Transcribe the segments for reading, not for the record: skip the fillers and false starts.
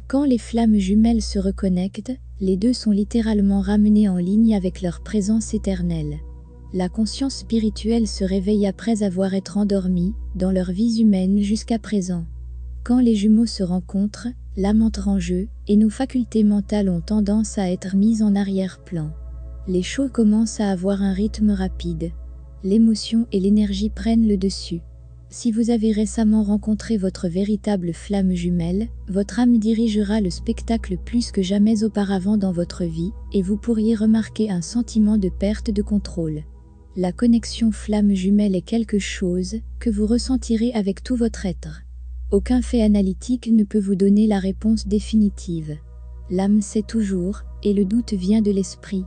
Quand les flammes jumelles se reconnectent, les deux sont littéralement ramenés en ligne avec leur présence éternelle. La conscience spirituelle se réveille après avoir été endormie dans leur vie humaine jusqu'à présent. Quand les jumeaux se rencontrent, l'âme entre en jeu et nos facultés mentales ont tendance à être mises en arrière-plan. Les choses commencent à avoir un rythme rapide. L'émotion et l'énergie prennent le dessus. Si vous avez récemment rencontré votre véritable flamme jumelle, votre âme dirigera le spectacle plus que jamais auparavant dans votre vie, et vous pourriez remarquer un sentiment de perte de contrôle. La connexion flamme jumelle est quelque chose que vous ressentirez avec tout votre être. Aucun fait analytique ne peut vous donner la réponse définitive. L'âme sait toujours, et le doute vient de l'esprit.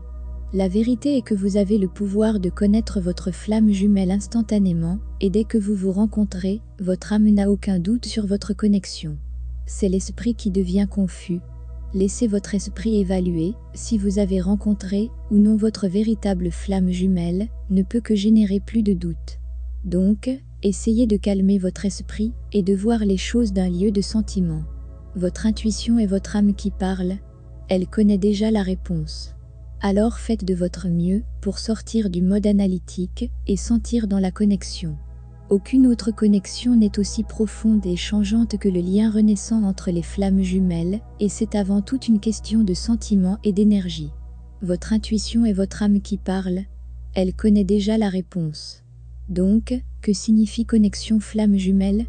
La vérité est que vous avez le pouvoir de connaître votre flamme jumelle instantanément, et dès que vous vous rencontrez, votre âme n'a aucun doute sur votre connexion. C'est l'esprit qui devient confus. Laissez votre esprit évaluer si vous avez rencontré ou non votre véritable flamme jumelle, ne peut que générer plus de doute. Donc, essayez de calmer votre esprit et de voir les choses d'un lieu de sentiment. Votre intuition est votre âme qui parle. Elle connaît déjà la réponse. Alors faites de votre mieux pour sortir du mode analytique et sentir dans la connexion. Aucune autre connexion n'est aussi profonde et changeante que le lien renaissant entre les flammes jumelles, et c'est avant tout une question de sentiment et d'énergie. Votre intuition est votre âme qui parle. Elle connaît déjà la réponse. Donc, que signifie connexion flamme jumelle ?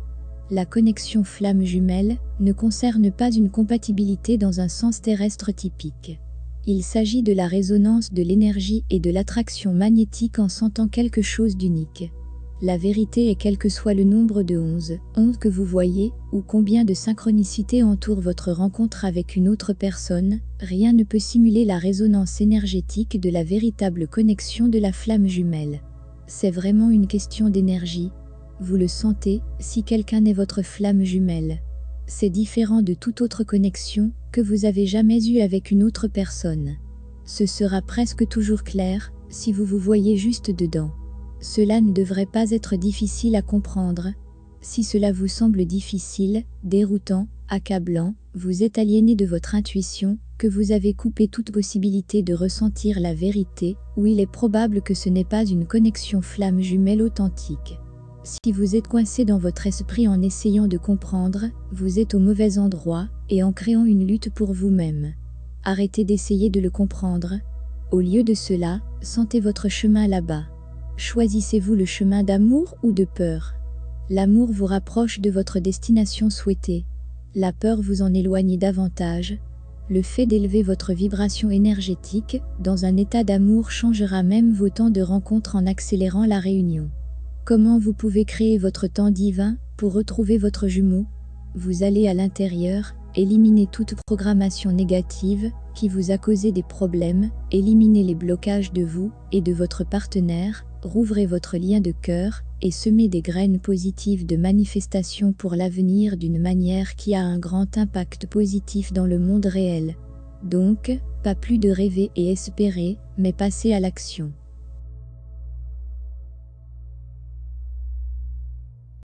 La connexion flamme jumelle ne concerne pas une compatibilité dans un sens terrestre typique. Il s'agit de la résonance de l'énergie et de l'attraction magnétique en sentant quelque chose d'unique. La vérité est quel que soit le nombre de 11 que vous voyez, ou combien de synchronicités entourent votre rencontre avec une autre personne, rien ne peut simuler la résonance énergétique de la véritable connexion de la flamme jumelle. C'est vraiment une question d'énergie. Vous le sentez, si quelqu'un est votre flamme jumelle. C'est différent de toute autre connexion que vous avez jamais eue avec une autre personne. Ce sera presque toujours clair, si vous vous voyez juste dedans. Cela ne devrait pas être difficile à comprendre. Si cela vous semble difficile, déroutant, accablant, vous êtes aliéné de votre intuition, que vous avez coupé toute possibilité de ressentir la vérité, ou il est probable que ce n'est pas une connexion flamme jumelle authentique. Si vous êtes coincé dans votre esprit en essayant de comprendre, vous êtes au mauvais endroit, et en créant une lutte pour vous-même. Arrêtez d'essayer de le comprendre. Au lieu de cela, sentez votre chemin là-bas. Choisissez-vous le chemin d'amour ou de peur? L'amour vous rapproche de votre destination souhaitée. La peur vous en éloigne davantage. Le fait d'élever votre vibration énergétique dans un état d'amour changera même vos temps de rencontre en accélérant la réunion. Comment vous pouvez créer votre temps divin pour retrouver votre jumeau? Vous allez à l'intérieur, éliminer toute programmation négative qui vous a causé des problèmes, éliminer les blocages de vous et de votre partenaire, rouvrez votre lien de cœur et semez des graines positives de manifestation pour l'avenir d'une manière qui a un grand impact positif dans le monde réel. Donc, pas plus de rêver et espérer, mais passer à l'action.